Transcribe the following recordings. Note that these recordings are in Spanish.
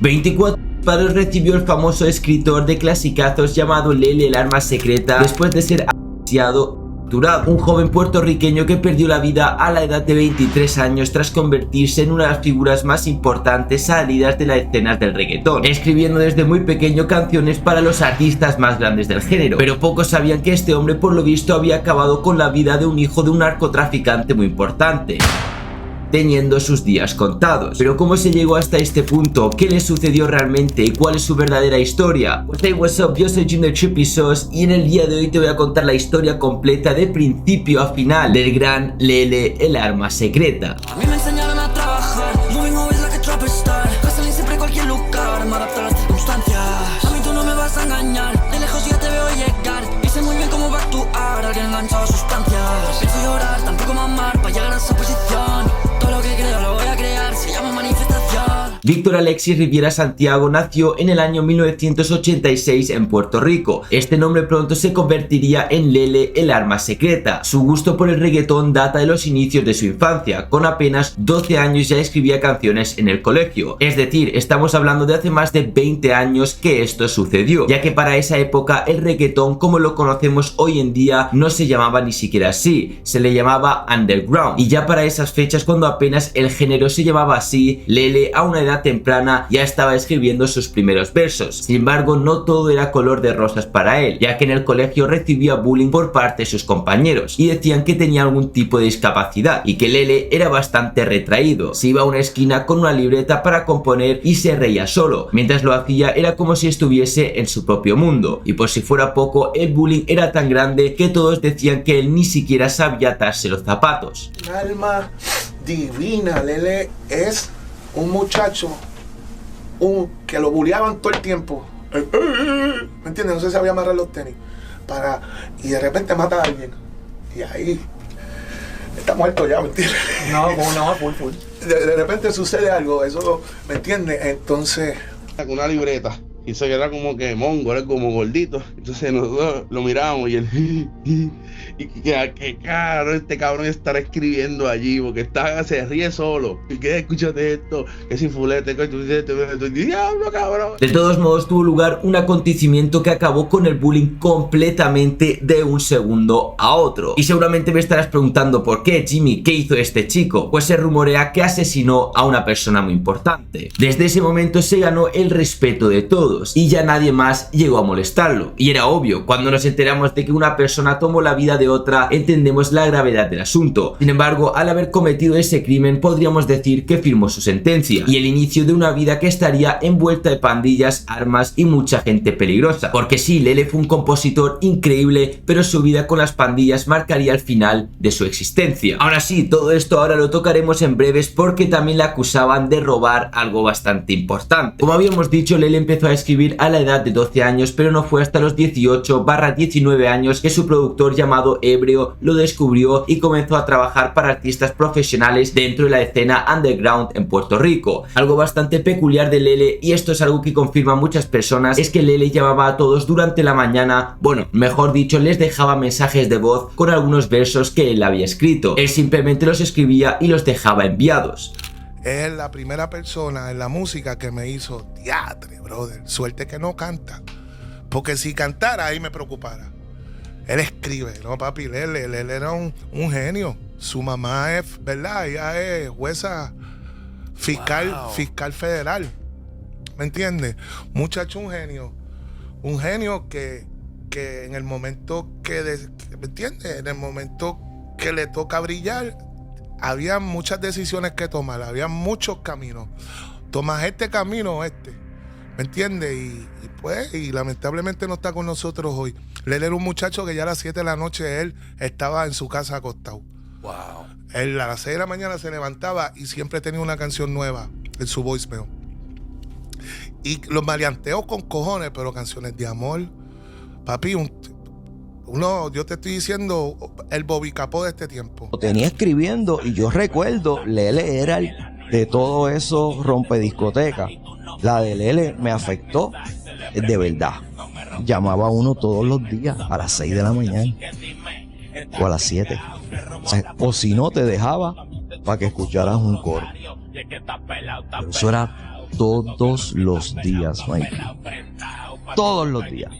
24 disparos recibió el famoso escritor de clasicazos llamado Lele el arma secreta después de ser asfixiado. Un joven puertorriqueño que perdió la vida a la edad de 23 años tras convertirse en una de las figuras más importantes salidas de las escenas del reggaetón, escribiendo desde muy pequeño canciones para los artistas más grandes del género. Pero pocos sabían que este hombre, por lo visto, había acabado con la vida de un hijo de un narcotraficante muy importante, teniendo sus días contados. Pero ¿cómo se llegó hasta este punto? ¿Qué le sucedió realmente? ¿Y cuál es su verdadera historia? Pues hey, what's up, yo soy Jim de Trippy Sauce y en el día de hoy te voy a contar la historia completa de principio a final del gran Lele el arma secreta. A mí me enseñaron a trabajar, moving always like a trap star, hustling siempre en cualquier lugar, me adapto a las circunstancias. A mí tú no me vas a engañar, de lejos ya te veo llegar, y sé muy bien cómo va a actuar alguien enganchado a sustancias. No pienso llorar, tampoco mamar, para llegar a esa posición. Todo lo que creo lo voy a crear, se llama manifestación. Víctor Alexis Riviera Santiago nació en el año 1986 en Puerto Rico. Este nombre pronto se convertiría en Lele el arma secreta. Su gusto por el reggaetón data de los inicios de su infancia. Con apenas 12 años ya escribía canciones en el colegio. Es decir, estamos hablando de hace más de 20 años que esto sucedió, ya que para esa época el reggaetón como lo conocemos hoy en día no se llamaba ni siquiera así, se le llamaba underground. Y ya para esas fechas, cuando apenas el género se llamaba así, Lele a una edad temprana ya estaba escribiendo sus primeros versos. Sin embargo, no todo era color de rosas para él, ya que en el colegio recibía bullying por parte de sus compañeros y decían que tenía algún tipo de discapacidad y que Lele era bastante retraído. Se iba a una esquina con una libreta para componer y se reía solo. Mientras lo hacía era como si estuviese en su propio mundo, y por si fuera poco, el bullying era tan grande que todos decían que él ni siquiera sabía atarse los zapatos. Un alma divina. Lele es un muchacho que lo bulleaban todo el tiempo. ¿Me entiendes? No se sabía amarrar los tenis. Y de repente mata a alguien. Y ahí está muerto ya, ¿me entiendes? No, full. De repente sucede algo, eso, ¿me entiendes? Entonces, con una libreta y se queda como que mongo, era como gordito. Entonces nosotros lo mirábamos y él y que caro este cabrón estará escribiendo allí, porque se ríe solo. Y que escúchate esto, que sin fulete, que tú diablo, cabrón. De todos modos, tuvo lugar un acontecimiento que acabó con el bullying completamente de un segundo a otro. Y seguramente me estarás preguntando por qué, Jimmy, ¿qué hizo este chico? Pues se rumorea que asesinó a una persona muy importante. Desde ese momento se ganó el respeto de todos y ya nadie más llegó a molestarlo. Y era obvio, cuando nos enteramos de que una persona tomó la vida de otra, entendemos la gravedad del asunto. Sin embargo, al haber cometido ese crimen, podríamos decir que firmó su sentencia y el inicio de una vida que estaría envuelta de pandillas, armas y mucha gente peligrosa. Porque sí, Lele fue un compositor increíble, pero su vida con las pandillas marcaría el final de su existencia. Ahora sí, todo esto ahora lo tocaremos en breves, porque también le acusaban de robar algo bastante importante. Como habíamos dicho, Lele empezó a escribir a la edad de 12 años, pero no fue hasta los 18/19 años que su productor llamado Ebrio lo descubrió y comenzó a trabajar para artistas profesionales dentro de la escena underground en Puerto Rico. Algo bastante peculiar de Lele, y esto es algo que confirman muchas personas, es que Lele llamaba a todos durante la mañana, bueno, mejor dicho, les dejaba mensajes de voz con algunos versos que él había escrito. Él simplemente los escribía y los dejaba enviados. es la primera persona en la música que me hizo diatre, brother. Suerte que no canta, porque si cantara ahí me preocupara. Él escribe, no papi, él era un genio. Su mamá es, ¿verdad? Ella es jueza fiscal, wow, fiscal federal. ¿Me entiendes? Muchacho, un genio. Un genio que en el momento ¿me entiendes? En el momento que le toca brillar, había muchas decisiones que tomar, había muchos caminos. Tomas este camino o este, ¿me entiendes? Y lamentablemente no está con nosotros hoy. Él era un muchacho que ya a las 7 de la noche él estaba en su casa acostado. Wow. Él a las 6 de la mañana se levantaba y siempre tenía una canción nueva en su voicemail. Y los maleanteos con cojones, pero canciones de amor. Papi, yo te estoy diciendo, el Bobby Capó de este tiempo. Lo tenía escribiendo y yo recuerdo, Lele era el de todo eso rompediscoteca. La de Lele me afectó de verdad. Llamaba a uno todos los días a las 6 de la mañana o a las 7. O si no, te dejaba para que escucharas un coro. Pero eso era todos los días, Mike. Todos los días.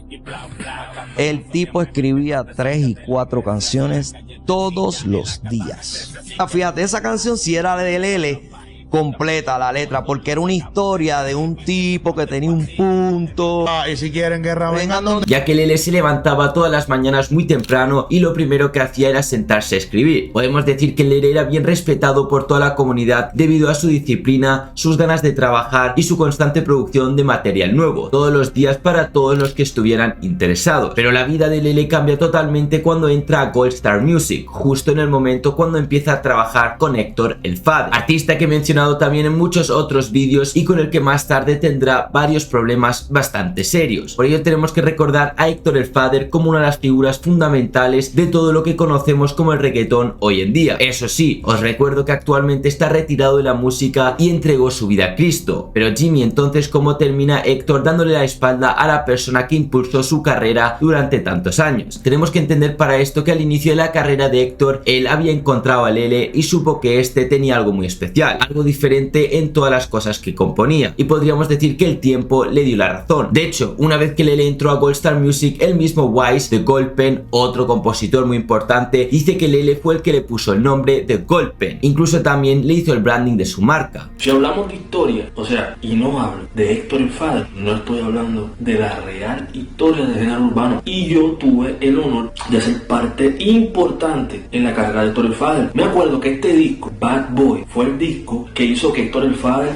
El tipo escribía 3 y 4 canciones todos los días. Fíjate, esa canción sí era de Lele completa la letra, porque era una historia de un tipo que tenía un punto. Y si quieren guerra, vengan. Ya que Lele se levantaba todas las mañanas muy temprano y lo primero que hacía era sentarse a escribir. Podemos decir que Lele era bien respetado por toda la comunidad debido a su disciplina, sus ganas de trabajar y su constante producción de material nuevo, todos los días para todos los que estuvieran interesados. Pero la vida de Lele cambia totalmente cuando entra a Gold Star Music, justo en el momento cuando empieza a trabajar con Héctor el Father, artista que mencionaba también en muchos otros vídeos y con el que más tarde tendrá varios problemas bastante serios. Por ello tenemos que recordar a Héctor el Father como una de las figuras fundamentales de todo lo que conocemos como el reggaetón hoy en día. Eso sí, os recuerdo que actualmente está retirado de la música y entregó su vida a Cristo. Pero Jimmy, entonces, ¿cómo termina Héctor dándole la espalda a la persona que impulsó su carrera durante tantos años? Tenemos que entender para esto que al inicio de la carrera de Héctor, él había encontrado a Lele y supo que este tenía algo muy especial, algo diferente en todas las cosas que componía, y podríamos decir que el tiempo le dio la razón. De hecho, una vez que Lele entró a Gold Star Music, el mismo Wise de Gold Pen, otro compositor muy importante, dice que Lele fue el que le puso el nombre de Gold Pen. Incluso también le hizo el branding de su marca. Si hablamos de historia, o sea, y no hablo de Héctor el Father, no estoy hablando de la real historia del género urbano, y yo tuve el honor de ser parte importante en la carrera de Héctor el Father. Me acuerdo que este disco, Bad Boy, fue el disco que hizo que Héctor el Father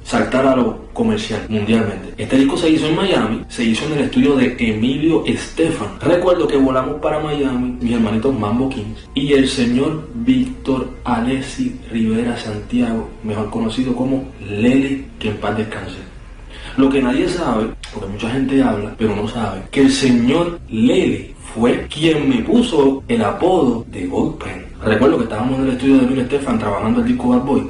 saltara a lo comercial mundialmente. Este disco se hizo en Miami, se hizo en el estudio de Emilio Estefan. Recuerdo que volamos para Miami, mis hermanitos Mambo Kings, y el señor Víctor Alessi Rivera Santiago, mejor conocido como Lele, que en paz descanse. Lo que nadie sabe, porque mucha gente habla, pero no sabe, que el señor Lele fue quien me puso el apodo de Gold Pen. Recuerdo que estábamos en el estudio de Emilio Estefan trabajando el disco Bad Boy,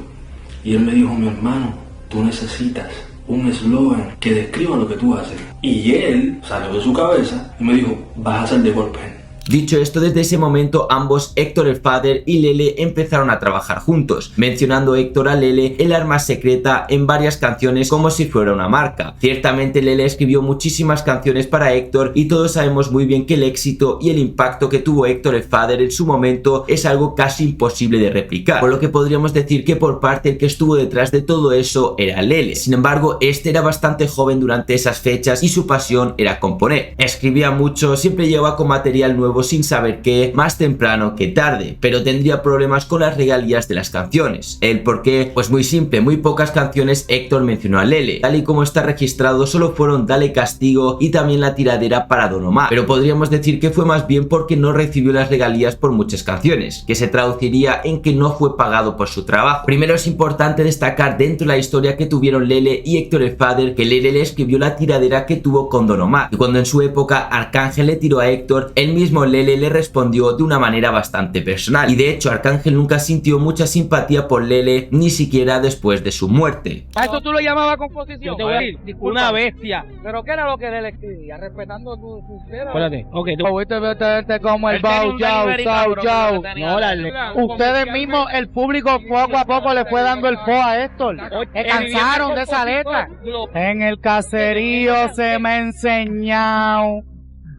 y él me dijo: mi hermano, tú necesitas un eslogan que describa lo que tú haces. Y él salió de su cabeza y me dijo: vas a ser de Gold Pen. Dicho esto, desde ese momento ambos, Héctor el Father y Lele, empezaron a trabajar juntos, mencionando Héctor a Lele el arma secreta en varias canciones como si fuera una marca. Ciertamente Lele escribió muchísimas canciones para Héctor y todos sabemos muy bien que el éxito y el impacto que tuvo Héctor el Father en su momento es algo casi imposible de replicar, por lo que podríamos decir que por parte el que estuvo detrás de todo eso era Lele. Sin embargo, este era bastante joven durante esas fechas y su pasión era componer. Escribía mucho, siempre llegaba con material nuevo sin saber qué, más temprano que tarde, pero tendría problemas con las regalías de las canciones. ¿El por qué? Pues muy simple, muy pocas canciones Héctor mencionó a Lele. Tal y como está registrado, solo fueron Dale Castigo y también La Tiradera para Don Omar, pero podríamos decir que fue más bien porque no recibió las regalías por muchas canciones, que se traduciría en que no fue pagado por su trabajo. Primero es importante destacar dentro de la historia que tuvieron Lele y Héctor el Father que Lele le escribió La Tiradera que tuvo con Don Omar, y cuando en su época Arcángel le tiró a Héctor, el mismo Lele le respondió de una manera bastante personal, y de hecho Arcángel nunca sintió mucha simpatía por Lele, ni siquiera después de su muerte. ¿A eso tú lo llamabas composición? Yo te voy a decir, una bestia. ¿Pero qué era lo que Lele escribía? Respetando tu Espérate, ok, tú vete como el bau, chau, chau, chau. No, dale. Ustedes mismos, el público poco a poco le fue dando el fo a Héctor. Se cansaron de esa letra. En el caserío se me ha enseñado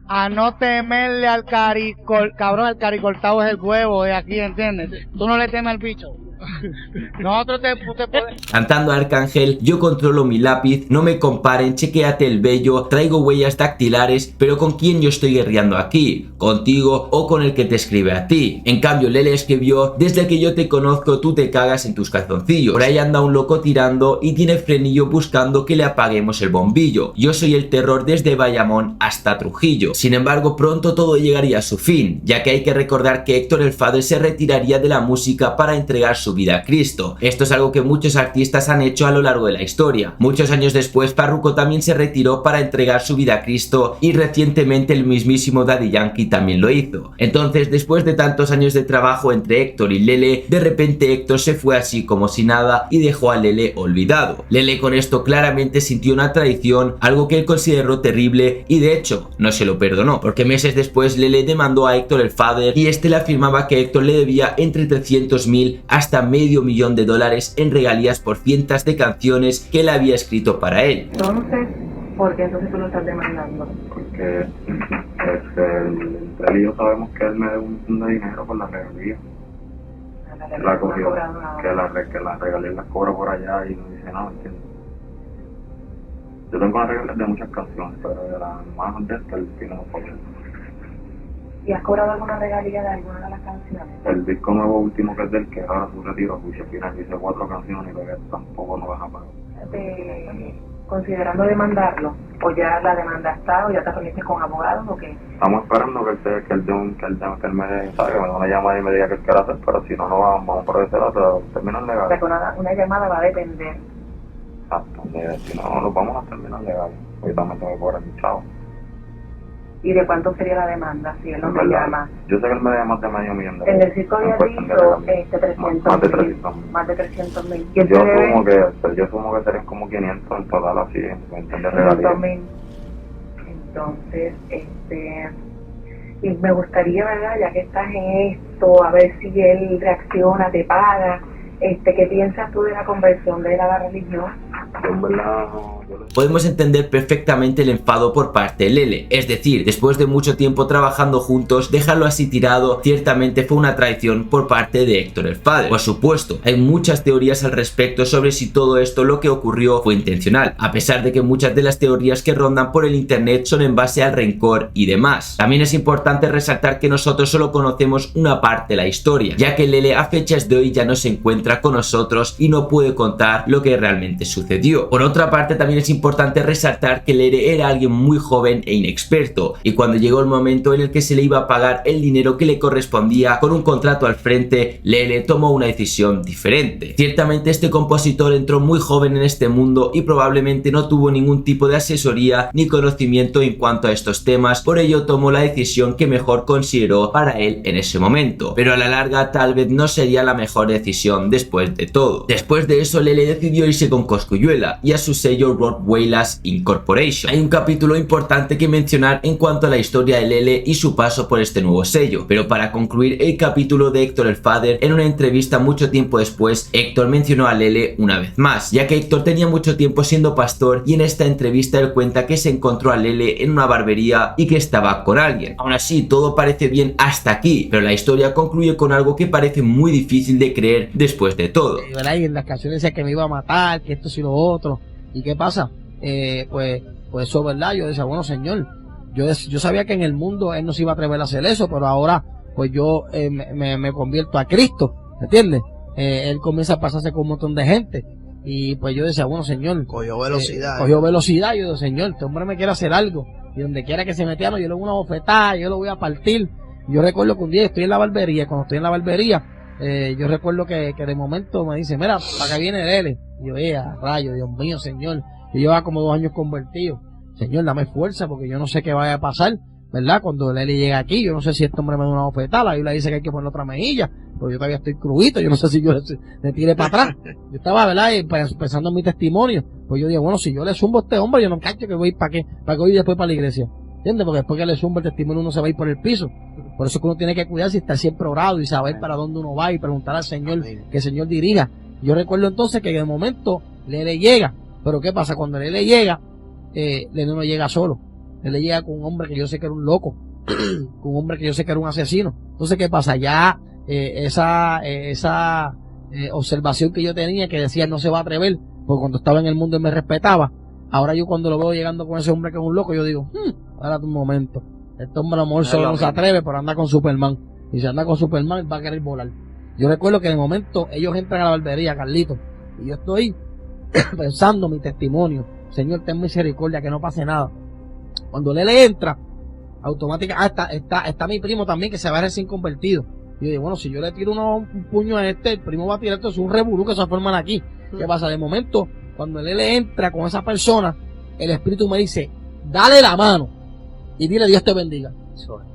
a no temerle al cabrón, el caricortado es el huevo de aquí, ¿entiendes? Tú no le temes al bicho. Nosotros te podemos... Cantando a Arcángel: yo controlo mi lápiz, no me comparen, chequéate el vello, traigo huellas dactilares, pero ¿con quién yo estoy guerreando aquí? ¿Contigo o con el que te escribe a ti? En cambio Lele escribió: desde que yo te conozco tú te cagas en tus calzoncillos, por ahí anda un loco tirando y tiene frenillo buscando que le apaguemos el bombillo, yo soy el terror desde Bayamón hasta Trujillo. Sin embargo, pronto todo llegaría a su fin, ya que hay que recordar que Héctor el Father se retiraría de la música para entregar su vida a Cristo. Esto es algo que muchos artistas han hecho a lo largo de la historia. Muchos años después, Farruko también se retiró para entregar su vida a Cristo, y recientemente el mismísimo Daddy Yankee también lo hizo. Entonces, después de tantos años de trabajo entre Héctor y Lele, de repente Héctor se fue así como si nada y dejó a Lele olvidado. Lele con esto claramente sintió una traición, algo que él consideró terrible, y de hecho no se lo perdonó, porque meses después Lele demandó a Héctor el Father y este le afirmaba que Héctor le debía entre 300.000 hasta hasta $500,000 en regalías por cientos de canciones que él había escrito para él. Entonces, ¿por qué entonces tú lo estás demandando? Porque él y yo sabemos que él me debe un montón de dinero por la regalía. La cogió, que las regalías las cobra por allá y no dice nada, ¿entiendes? Yo tengo las regalías de muchas canciones, pero de las más de estas él tiene un poco. ¿Y has cobrado alguna regalía de alguna de las canciones? El disco nuevo último que es del que ahora su retiro, juicio final, dice 4 canciones y que tampoco nos vas a pagar. ¿Considerando demandarlo? ¿O ya la demanda está? ¿O ya te reuniste con abogados o qué? Estamos esperando que él me dé una llamada y me diga qué él quiere hacer, pero si no, no vamos a proceder hasta terminar legal. O sea, que una llamada va a depender. Exacto, si no, nos vamos a terminar legal. Hoy también tengo que cobrar mi chavo. ¿Y de cuánto sería la demanda si él no me llama? Yo sé que él me debe más de $500,000. En el circo había dicho 300,000. Más de 300,000. Yo asumo que serían como 500 en total, así, en entender regalías. 500,000. Entonces, y me gustaría, ¿verdad? Ya que estás en esto, a ver si él reacciona, te paga. ¿Qué piensas tú de la conversión de él a la religión? Podemos entender perfectamente el enfado por parte de Lele, es decir, después de mucho tiempo trabajando juntos, dejarlo así tirado ciertamente fue una traición por parte de Héctor el Father. Por supuesto, hay muchas teorías al respecto sobre si todo esto lo que ocurrió fue intencional, a pesar de que muchas de las teorías que rondan por el internet son en base al rencor y demás. También es importante resaltar que nosotros solo conocemos una parte de la historia, ya que Lele a fechas de hoy ya no se encuentra con nosotros y no puede contar lo que realmente sucedió. Por otra parte, también es importante resaltar que Lele era alguien muy joven e inexperto, y cuando llegó el momento en el que se le iba a pagar el dinero que le correspondía con un contrato al frente, Lele tomó una decisión diferente. Ciertamente este compositor entró muy joven en este mundo y probablemente no tuvo ningún tipo de asesoría ni conocimiento en cuanto a estos temas, por ello tomó la decisión que mejor consideró para él en ese momento, pero a la larga tal vez no sería la mejor decisión después de todo. Después de eso, Lele decidió irse con Cosculluela y a su sello Rottweilers Incorporation. Hay un capítulo importante que mencionar en cuanto a la historia de Lele y su paso por este nuevo sello, pero para concluir el capítulo de Héctor el Father, en una entrevista mucho tiempo después, Héctor mencionó a Lele una vez más, ya que Héctor tenía mucho tiempo siendo pastor y en esta entrevista él cuenta que se encontró a Lele en una barbería y que estaba con alguien. Aún así, todo parece bien hasta aquí, pero la historia concluye con algo que parece muy difícil de creer después de todo. Y en las canciones decía que me iba a matar, que esto y lo otro. ¿Y qué pasa? Pues eso, ¿verdad? Yo decía, bueno, señor, yo sabía que en el mundo él no se iba a atrever a hacer eso, pero ahora pues yo me convierto a Cristo, ¿entiendes? Él comienza a pasarse con un montón de gente y pues yo decía, bueno, señor, cogió velocidad, yo digo, señor, este hombre me quiere hacer algo, y donde quiera que se metiera, yo le doy una bofetada, yo lo voy a partir. Yo recuerdo que un día estoy en la barbería, cuando estoy en la barbería, yo recuerdo que de momento me dice, mira, para que viene Lele. Y yo, rayo, Dios mío, señor. Yo llevaba como 2 años convertido. Señor, dame fuerza porque yo no sé qué vaya a pasar, ¿verdad? Cuando Lele llega aquí, yo no sé si este hombre me da una bofetada. La Biblia dice que hay que poner otra mejilla, pero yo todavía estoy crudito, yo no sé si yo le tire para atrás. Yo estaba, ¿verdad? Pensando en mi testimonio. Pues yo digo, bueno, si yo le zumbo a este hombre, yo no cacho que voy para qué, para que voy después para la iglesia. ¿Entiendes? Porque después que le zumba el testimonio uno se va a ir por el piso. Por eso es que uno tiene que cuidarse y estar siempre orado y saber para dónde uno va y preguntar al Señor, que el Señor dirija. Yo recuerdo entonces que de momento Lele llega, pero ¿qué pasa? Cuando Lele llega, Lele no llega solo. Lele llega con un hombre que yo sé que era un loco, con un hombre que yo sé que era un asesino. Entonces, ¿qué pasa? Ya esa observación que yo tenía, que decía no se va a atrever, porque cuando estaba en el mundo él me respetaba. Ahora yo cuando lo veo llegando con ese hombre que es un loco, yo digo, ahora un momento, este hombre a lo mejor solo no se atreve, pero anda con Superman. Y si anda con Superman, va a querer volar. Yo recuerdo que de momento ellos entran a la barbería, Carlito, y yo estoy pensando mi testimonio. Señor, ten misericordia, que no pase nada. Cuando Lele entra, automáticamente, está mi primo también, que se va a recién convertido. Y yo digo, bueno, si yo le tiro un puño a el primo va a tirar, esto es un revolú que se forman aquí. ¿Qué pasa? De momento, cuando Lele entra con esa persona, el espíritu me dice, dale la mano y dile Dios te bendiga.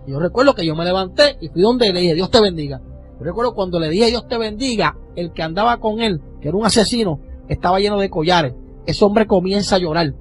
Y yo recuerdo que yo me levanté y fui donde le dije Dios te bendiga. Yo recuerdo cuando le dije Dios te bendiga, el que andaba con él, que era un asesino, estaba lleno de collares. Ese hombre comienza a llorar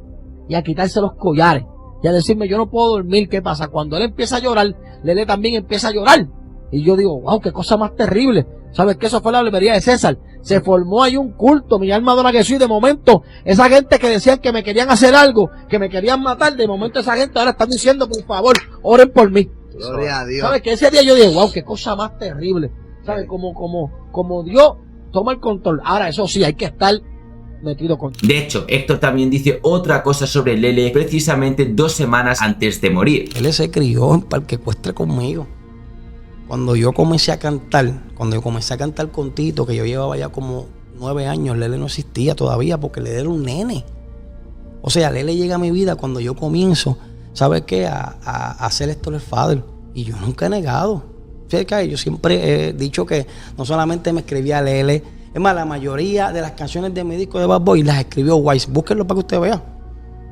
y a quitarse los collares y a decirme yo no puedo dormir. ¿Qué pasa? Cuando él empieza a llorar, Lele también empieza a llorar. Y yo digo, wow, qué cosa más terrible. ¿Sabes qué? Eso fue la barbería de César. Se formó ahí un culto, mi alma adora que soy. De momento, esa gente que decían que me querían hacer algo, que me querían matar, de momento esa gente ahora están diciendo, por favor, oren por mí. Gloria a Dios. ¿Sabes? Que ese día yo dije, wow, qué cosa más terrible. ¿Sabes? Como Dios toma el control. Ahora, eso sí, hay que estar metido con... De hecho, Héctor también dice otra cosa sobre Lele precisamente 2 semanas antes de morir. Él se crió en Parque Ecuestre conmigo. Cuando yo comencé a cantar con Tito, que yo llevaba ya como 9 años, Lele no existía todavía porque Lele era un nene. O sea, Lele llega a mi vida cuando yo comienzo, ¿sabes qué? A hacer Héctor el Father. Y yo nunca he negado. Fíjate, yo siempre he dicho que no solamente me escribía Lele, es más, la mayoría de las canciones de mi disco de Bad Boy las escribió Wise. Búsquenlo para que usted vea.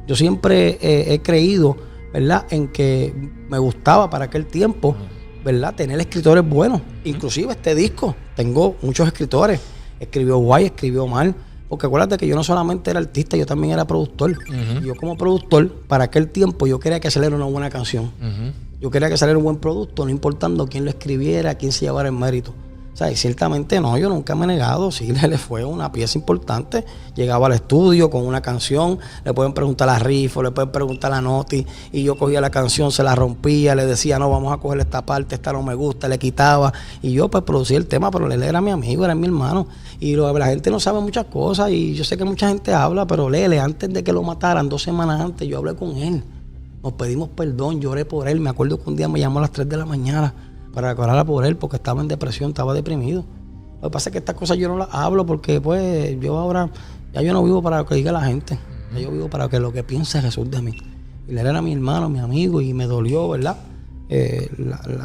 Yo siempre he creído, ¿verdad?, en que me gustaba para aquel tiempo, ¿verdad?, tener escritores buenos. Inclusive este disco, tengo muchos escritores. Escribió Wise, escribió Mal. Porque acuérdate que yo no solamente era artista, yo también era productor. Y yo como productor, para aquel tiempo, yo quería que saliera una buena canción. Yo quería que saliera un buen producto, no importando quién lo escribiera, quién se llevara el mérito. O sea, y ciertamente no, yo nunca me he negado. Sí, le fue una pieza importante. Llegaba al estudio con una canción, le pueden preguntar a Rifo, le pueden preguntar a Noti, y yo cogía la canción, se la rompía, le decía, no, vamos a coger esta parte, esta no me gusta, le quitaba. Y yo pues producía el tema, pero Lele era mi amigo, era mi hermano. Y la gente no sabe muchas cosas, y yo sé que mucha gente habla, pero Lele, antes de que lo mataran, 2 semanas antes, yo hablé con él. Nos pedimos perdón, lloré por él. Me acuerdo que un día me llamó a las 3 de la mañana para recordar por él, porque estaba en depresión, estaba deprimido. Lo que pasa es que estas cosas yo no las hablo porque pues yo ahora, ya yo no vivo para lo que diga la gente. Ya yo vivo para que lo que piense Jesús de mí. Y él era mi hermano, mi amigo, y me dolió, ¿verdad?,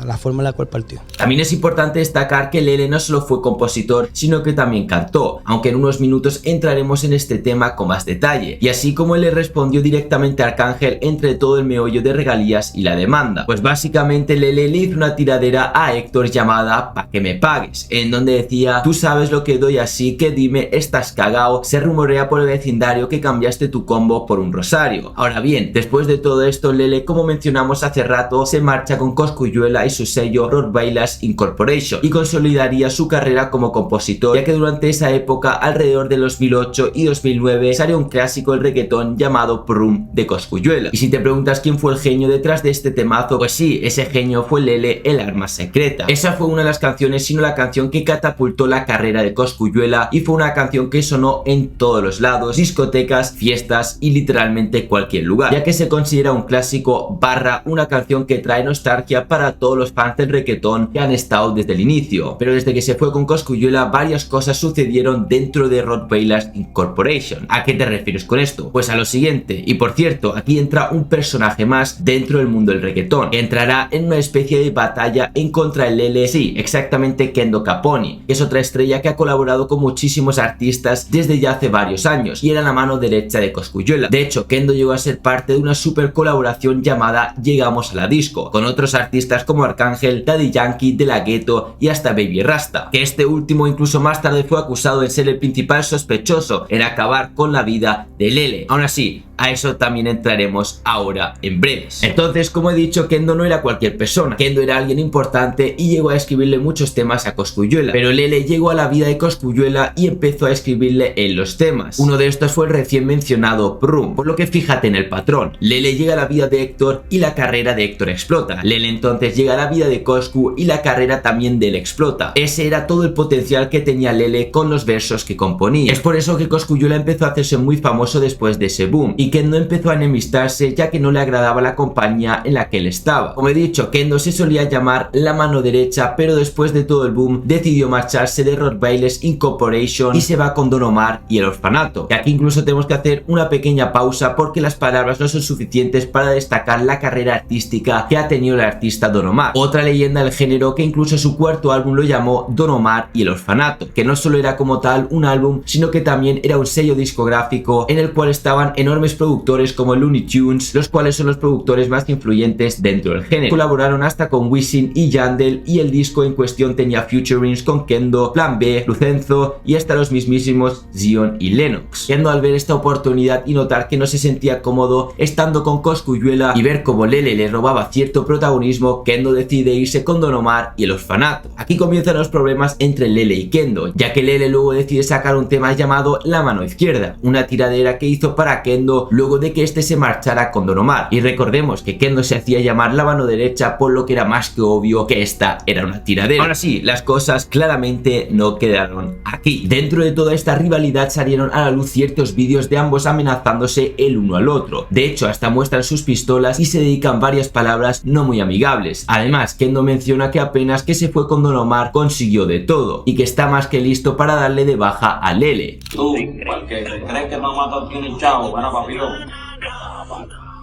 la forma en la cual partió. También es importante destacar que Lele no solo fue compositor, sino que también cantó, aunque en unos minutos entraremos en este tema con más detalle. Y así como él le respondió directamente a Arcángel entre todo el meollo de regalías y la demanda, pues básicamente Lele le hizo una tiradera a Héctor llamada Pa' que me pagues, en donde decía, tú sabes lo que doy, así que dime, estás cagao, se rumorea por el vecindario que cambiaste tu combo por un rosario. Ahora bien, después de todo esto, Lele, como mencionamos hace rato, se marcha con Cosculluela y su sello Rottweilers Incorporation y consolidaría su carrera como compositor, ya que durante esa época, alrededor de 2008 y 2009, salió un clásico del reggaetón llamado Prum de Cosculluela. Y si te preguntas quién fue el genio detrás de este temazo, pues sí, ese genio fue Lele, el arma secreta. Esa fue una de las canciones, sino la canción que catapultó la carrera de Cosculluela, y fue una canción que sonó en todos los lados, discotecas, fiestas y literalmente cualquier lugar, ya que se considera un clásico / una canción que trae nostalgia para todos los fans del reggaetón que han estado desde el inicio. Pero desde que se fue con Cosculluela, varias cosas sucedieron dentro de Rottweilers Incorporation. ¿A qué te refieres con esto? Pues a lo siguiente. Y por cierto, aquí entra un personaje más dentro del mundo del reggaetón, que entrará en una especie de batalla en contra de Lele. Sí, exactamente, Kendo Caponi, que es otra estrella que ha colaborado con muchísimos artistas desde ya hace varios años y era la mano derecha de Cosculluela. De hecho, Kendo llegó a ser parte de una super colaboración llamada Llegamos a la Disco, con otros artistas como Arcángel, Daddy Yankee, De La Ghetto y hasta Baby Rasta, que este último incluso más tarde fue acusado de ser el principal sospechoso en acabar con la vida de Lele. Aún así, a eso también entraremos ahora en breves. Entonces, como he dicho, Kendo no era cualquier persona. Kendo era alguien importante y llegó a escribirle muchos temas a Cosculluela, pero Lele llegó a la vida de Cosculluela y empezó a escribirle en los temas. Uno de estos fue el recién mencionado Prum, por lo que fíjate en el patrón. Lele llega a la vida de Héctor y la carrera de Héctor explota. Lele entonces llega a la vida de Coscu y la carrera también de él explota. Ese era todo el potencial que tenía Lele con los versos que componía. Es por eso que Cosculluela empezó a hacerse muy famoso después de ese boom, y Kendo empezó a enemistarse ya que no le agradaba la compañía en la que él estaba. Como he dicho, Kendo se solía llamar la mano derecha, pero después de todo el boom decidió marcharse de Rottweilers Incorporation y se va con Don Omar y el Orfanato. Y aquí incluso tenemos que hacer una pequeña pausa porque las palabras no son suficientes para destacar la carrera artística que ha tenido el artista Don Omar, otra leyenda del género que incluso su cuarto álbum lo llamó Don Omar y el Orfanato, que no solo era como tal un álbum, sino que también era un sello discográfico en el cual estaban enormes productores como Looney Tunes, los cuales son los productores más influyentes dentro del género. Colaboraron hasta con Wisin y Yandel, y el disco en cuestión tenía featurings con Kendo, Plan B, Lucenzo y hasta los mismísimos Zion y Lennox. Kendo, al ver esta oportunidad y notar que no se sentía cómodo estando con Cosculluela y ver cómo Lele le robaba cierto protagonismo protagonismo, Kendo decide irse con Don Omar y el orfanato. Aquí comienzan los problemas entre Lele y Kendo, ya que Lele luego decide sacar un tema llamado La Mano Izquierda, una tiradera que hizo para Kendo luego de que este se marchara con Don Omar. Y recordemos que Kendo se hacía llamar La Mano Derecha, por lo que era más que obvio que esta era una tiradera. Ahora sí, las cosas claramente no quedaron aquí. Dentro de toda esta rivalidad salieron a la luz ciertos vídeos de ambos amenazándose el uno al otro. De hecho, hasta muestran sus pistolas y se dedican varias palabras no muy amigables. Además, Kendo menciona que apenas que se fue con Don Omar consiguió de todo y que está más que listo para darle de baja a Lele. Tú, porque crees que no matas a un chavo, bueno, papilón.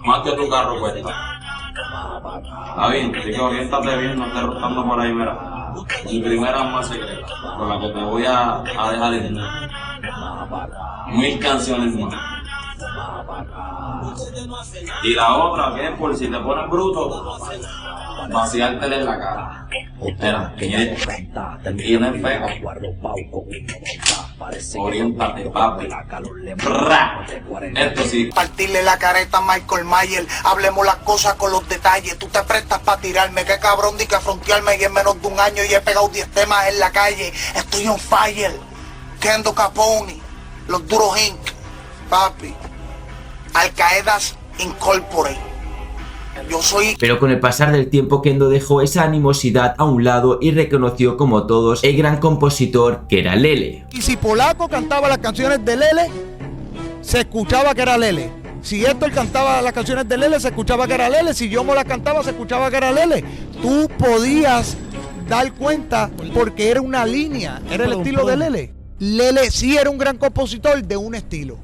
Más que tu carro cuesta. Está bien, así que oriéntate bien, no estés rotando por ahí, mira. Mi primera más secreta, con la que te voy a dejar ir. 1000 canciones más. Y la otra, que es por si te pones bruto, vaciártela en la cara. Mira, tiene feo. Oriéntate, papi. Esto sí. Partirle la careta a Michael Mayer. Hablemos las cosas con los detalles. Tú te prestas para tirarme. Qué cabrón, di que frontearme. Y en menos de un año y he pegado 10 temas en la calle. Estoy on fire. Kendo Capone. Los duros Inc. Papi. Al Qaedas Incorporate. Yo soy... Pero con el pasar del tiempo, Kendo dejó esa animosidad a un lado y reconoció como todos el gran compositor que era Lele. Y si Polaco cantaba las canciones de Lele, se escuchaba que era Lele. Si Héctor cantaba las canciones de Lele, se escuchaba que era Lele. Si Yomo las cantaba, se escuchaba que era Lele. Tú podías dar cuenta porque era una línea, era el estilo de Lele. Lele sí era un gran compositor de un estilo.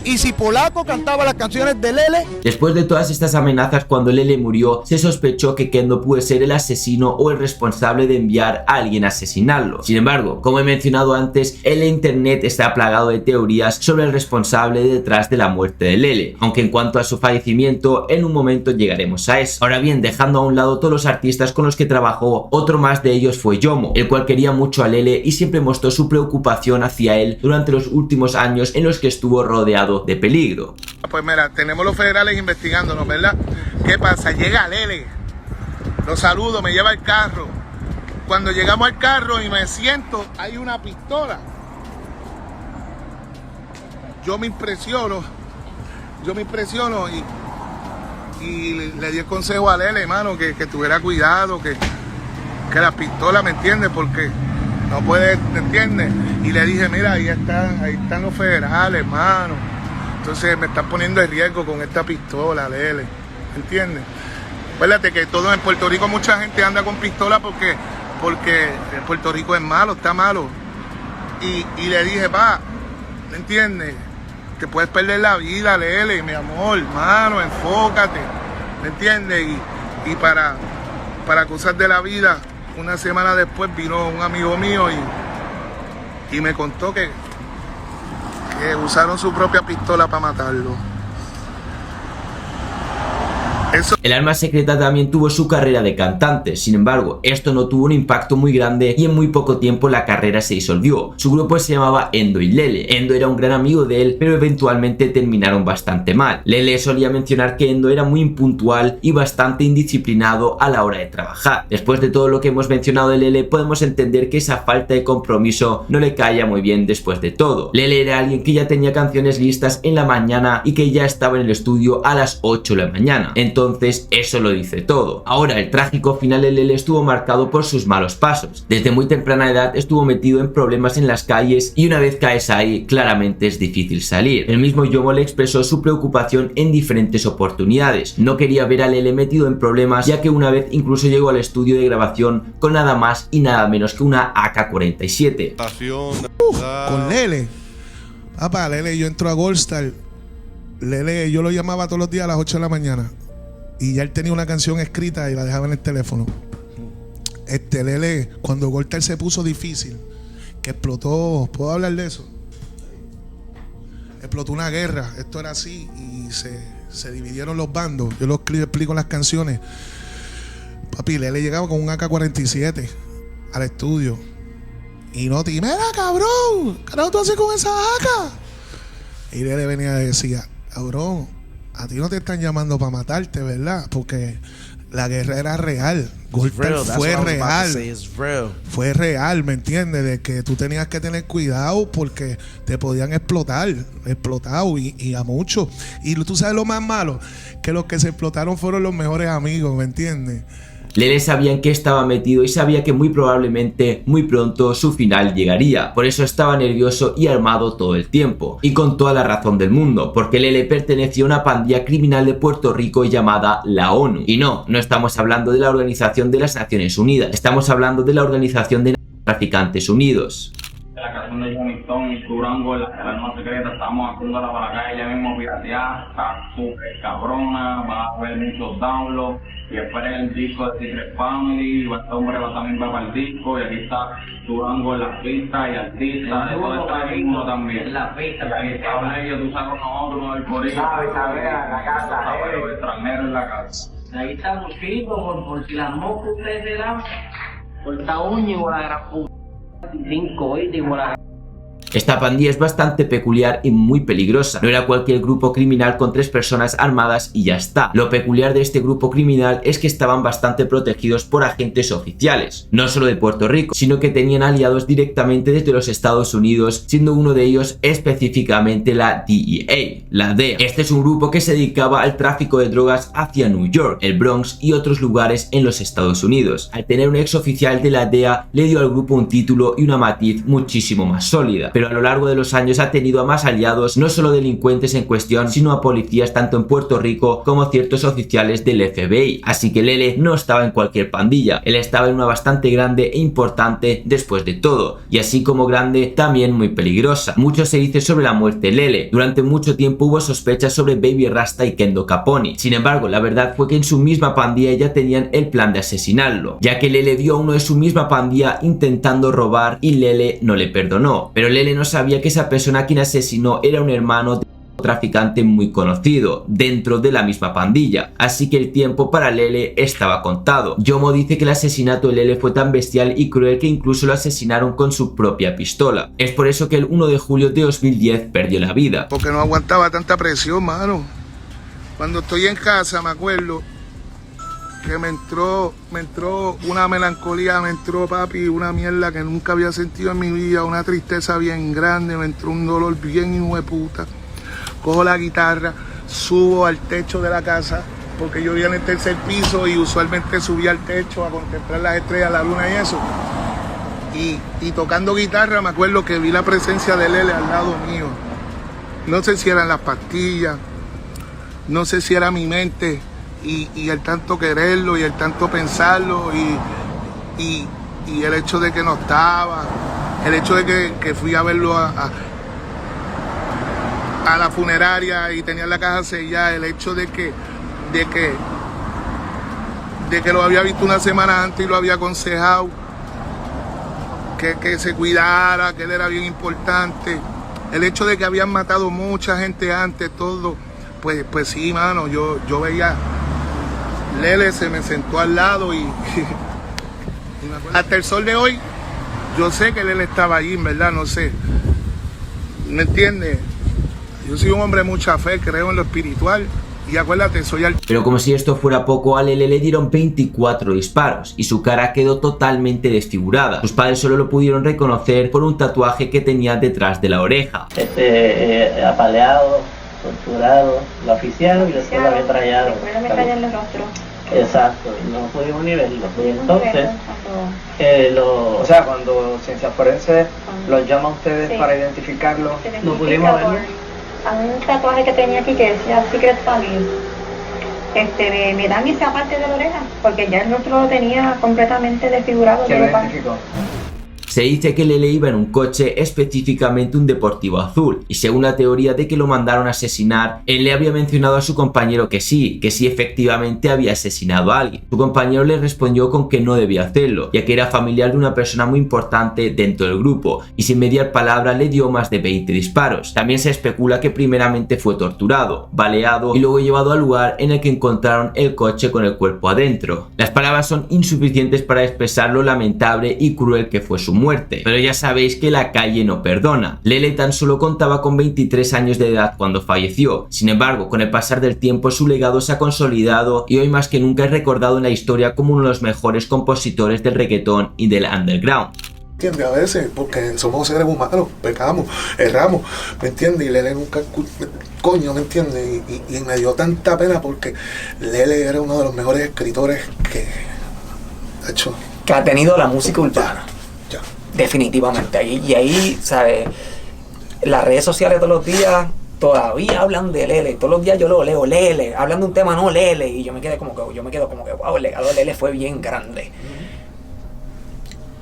Y si Polaco cantaba las canciones de Lele... Después de todas estas amenazas, cuando Lele murió, se sospechó que Kendo pudo ser el asesino o el responsable de enviar a alguien a asesinarlo. Sin embargo, como he mencionado antes, el internet está plagado de teorías sobre el responsable detrás de la muerte de Lele, aunque en cuanto a su fallecimiento, en un momento llegaremos a eso. Ahora bien, dejando a un lado todos los artistas con los que trabajó, otro más de ellos fue Yomo, el cual quería mucho a Lele y siempre mostró su preocupación hacia él durante los últimos años en los que estuvo rodeado de peligro. Pues mira, tenemos los federales investigándonos, ¿verdad? ¿Qué pasa? Llega Lele, lo saludo, me lleva el carro. Cuando llegamos al carro y me siento, hay una pistola. Yo me impresiono y le di el consejo a Lele, hermano, que tuviera cuidado, que la pistola, ¿me entiendes? Porque no puede, ¿me entiendes? Y le dije, mira, ahí están los federales, hermano. Entonces me están poniendo en riesgo con esta pistola, Lele, ¿entiendes? Acuérdate que todo en Puerto Rico mucha gente anda con pistola porque Puerto Rico es malo, está malo. Y le dije, pa, ¿me entiendes? Te puedes perder la vida, Lele, mi amor, hermano, enfócate, ¿me entiendes? Y para cosas de la vida, una semana después vino un amigo mío y me contó que usaron su propia pistola para matarlo. El Arma Secreta también tuvo su carrera de cantante, sin embargo, esto no tuvo un impacto muy grande y en muy poco tiempo la carrera se disolvió. Su grupo se llamaba Endo y Lele. Endo era un gran amigo de él, pero eventualmente terminaron bastante mal. Lele solía mencionar que Endo era muy impuntual y bastante indisciplinado a la hora de trabajar. Después de todo lo que hemos mencionado de Lele, podemos entender que esa falta de compromiso no le caía muy bien después de todo. Lele era alguien que ya tenía canciones listas en la mañana y que ya estaba en el estudio a las 8 de la mañana. Entonces, eso lo dice todo. Ahora, el trágico final de Lele estuvo marcado por sus malos pasos. Desde muy temprana edad estuvo metido en problemas en las calles y una vez caes ahí, claramente es difícil salir. El mismo Yomo le expresó su preocupación en diferentes oportunidades. No quería ver a Lele metido en problemas, ya que una vez incluso llegó al estudio de grabación con nada más y nada menos que una AK-47. Con Lele. Papá, Lele, yo entro a Goldstar. Lele, yo lo llamaba todos los días a las 8 de la mañana. Y ya él tenía una canción escrita y la dejaba en el teléfono. Lele, cuando Goldstar se puso difícil, que explotó, ¿puedo hablar de eso? Explotó una guerra, esto era así y se dividieron los bandos. Yo lo explico en las canciones. Papi, Lele llegaba con un AK-47 al estudio. Y no te dije, mira, cabrón, ¿qué tú haces con esa AK? Y Lele venía y decía, cabrón, a ti no te están llamando para matarte, ¿verdad? Porque la guerra era real. Goldberg fue real. Fue real, ¿me entiendes? De que tú tenías que tener cuidado porque te podían explotado y a muchos. Y tú sabes lo más malo, que los que se explotaron fueron los mejores amigos, ¿me entiendes? Lele sabía en qué estaba metido y sabía que muy probablemente, muy pronto, su final llegaría. Por eso estaba nervioso y armado todo el tiempo. Y con toda la razón del mundo, porque Lele pertenecía a una pandilla criminal de Puerto Rico llamada la ONU. Y no estamos hablando de la Organización de las Naciones Unidas, estamos hablando de la Organización de Traficantes Unidos. La canción de Johnny Stone y Durango, la arma secreta, estamos haciéndola para acá, ella mismo pirateada, está súper cabrona, va a haber muchos downloads, y esperen el disco de Secret Family, este hombre también va para el disco, y aquí está Durango en las pistas y artistas, de todo este ritmo también. En las pistas, y aquí está ellos, tú sabes con nosotros, el corillo, la casa, los extranjeros en la casa. Ahí está Mosquito, por si las moscas ustedes se dan, por esta uña y por la gran puta. 5 y por la... Esta pandilla es bastante peculiar y muy peligrosa. No era cualquier grupo criminal con 3 personas armadas y ya está. Lo peculiar de este grupo criminal es que estaban bastante protegidos por agentes oficiales, no solo de Puerto Rico, sino que tenían aliados directamente desde los Estados Unidos, siendo uno de ellos específicamente la DEA, la DEA. Este es un grupo que se dedicaba al tráfico de drogas hacia New York, el Bronx y otros lugares en los Estados Unidos. Al tener un ex oficial de la DEA, le dio al grupo un título y una matiz muchísimo más sólida. Pero a lo largo de los años ha tenido a más aliados, no solo delincuentes en cuestión, sino a policías tanto en Puerto Rico como ciertos oficiales del FBI. Así que Lele no estaba en cualquier pandilla, él estaba en una bastante grande e importante después de todo, y así como grande, también muy peligrosa. Mucho se dice sobre la muerte de Lele. Durante mucho tiempo hubo sospechas sobre Baby Rasta y Kendo Capone. Sin embargo, la verdad fue que en su misma pandilla ya tenían el plan de asesinarlo, ya que Lele vio a uno de su misma pandilla intentando robar y Lele no le perdonó. Pero Lele no sabía que esa persona a quien asesinó era un hermano de un traficante muy conocido dentro de la misma pandilla, así que el tiempo para Lele estaba contado. Yomo dice que el asesinato de Lele fue tan bestial y cruel que incluso lo asesinaron con su propia pistola. Es por eso que el 1 de julio de 2010 perdió la vida. Porque no aguantaba tanta presión, mano. Cuando estoy en casa me acuerdo que me entró una melancolía, me entró, papi, una mierda que nunca había sentido en mi vida, una tristeza bien grande, me entró un dolor bien hijo de puta. Cojo la guitarra, subo al techo de la casa, porque yo vivía en el 3er piso y usualmente subía al techo a contemplar las estrellas, la luna y eso. Y tocando guitarra me acuerdo que vi la presencia de Lele al lado mío. No sé si eran las pastillas, no sé si era mi mente. Y el tanto quererlo y el tanto pensarlo y el hecho de que no estaba, el hecho de que fui a verlo a la funeraria y tenía la caja sellada, el hecho de que lo había visto una semana antes y lo había aconsejado que se cuidara, que él era bien importante, el hecho de que habían matado mucha gente antes, todo, pues sí, mano, yo veía... Lele se me sentó al lado y hasta el sol de hoy yo sé que Lele estaba allí, en verdad, no sé, ¿me entiendes? Yo soy un hombre de mucha fe, creo en lo espiritual y acuérdate, soy al... Pero como si esto fuera poco, a Lele le dieron 24 disparos y su cara quedó totalmente desfigurada. Sus padres solo lo pudieron reconocer por un tatuaje que tenía detrás de la oreja. Apaleado, torturado, lo oficiaron y después lo ametrallaron. Después lo ametrallaron en el rostro. Exacto, no pudimos ni verlo. Y entonces, o sea, cuando Ciencia Forense los llama a ustedes para identificarlo, no pudimos verlo. Hay un tatuaje que tenía aquí que decía Secret Family. Me dan esa parte de la oreja, porque ya el rostro lo tenía completamente desfigurado. ¿Quién lo identificó? Se dice que Lele iba en un coche, específicamente un deportivo azul, y según la teoría de que lo mandaron a asesinar, él le había mencionado a su compañero que sí efectivamente había asesinado a alguien. Su compañero le respondió con que no debía hacerlo, ya que era familiar de una persona muy importante dentro del grupo, y sin mediar palabra le dio más de 20 disparos. También se especula que primeramente fue torturado, baleado y luego llevado al lugar en el que encontraron el coche con el cuerpo adentro. Las palabras son insuficientes para expresar lo lamentable y cruel que fue su muerte. muerte. Pero ya sabéis que la calle no perdona. Lele tan solo contaba con 23 años de edad cuando falleció. Sin embargo, con el pasar del tiempo su legado se ha consolidado y hoy más que nunca es recordado en la historia como uno de los mejores compositores del reggaetón y del underground. ¿Entiendes? A veces, porque somos seres humanos, pecamos, erramos, ¿me entiendes? Y Lele nunca, coño, ¿me entiendes? Y me dio tanta pena porque Lele era uno de los mejores escritores que ha tenido la música urbana. Ya. Definitivamente. Y ahí, ¿sabes? Las redes sociales todos los días todavía hablan de Lele. Todos los días yo lo leo, Lele, hablan de un tema, no Lele. Y yo me quedo como que, wow, el legado de Lele fue bien grande.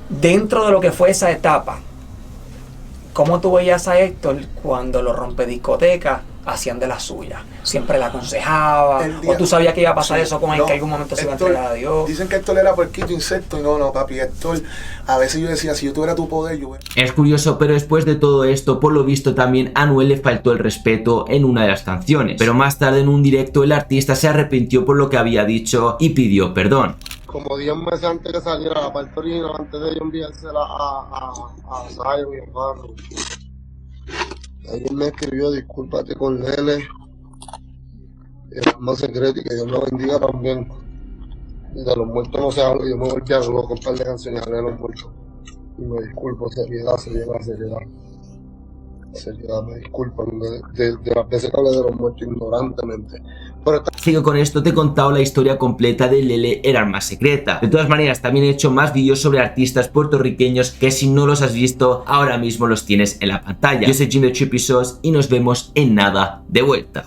Dentro de lo que fue esa etapa, ¿cómo tú veías a Héctor cuando los rompediscotecas hacían de la suya? ¿Siempre la aconsejaba? ¿O tú sabías que iba a pasar eso con él, que en algún momento se iba a entregar a Dios? Dicen que Héctor era puerquito, insecto, y no, papi, Héctor, a veces yo decía, si yo tuviera tu poder, yo... Es curioso, pero después de todo esto, por lo visto también a Anuel le faltó el respeto en una de las canciones. Pero más tarde en un directo el artista se arrepintió por lo que había dicho y pidió perdón. Como 10 meses antes que saliera la parte original, antes de yo enviársela a Zion y a Barro, él me escribió, discúlpate con Lele, el alma secreta y que Dios lo bendiga también. Y de los muertos no se habla, yo me volví a loco con un par de canciones de los muertos. Y me disculpo, seriedad, me disculpan de las veces que hablé de los muertos ignorantemente. Sigo con esto, te he contado la historia completa de Lele, el alma secreta. De todas maneras, también he hecho más vídeos sobre artistas puertorriqueños que si no los has visto, ahora mismo los tienes en la pantalla. Yo soy Jim de Trippy Sauce y nos vemos en nada de vuelta.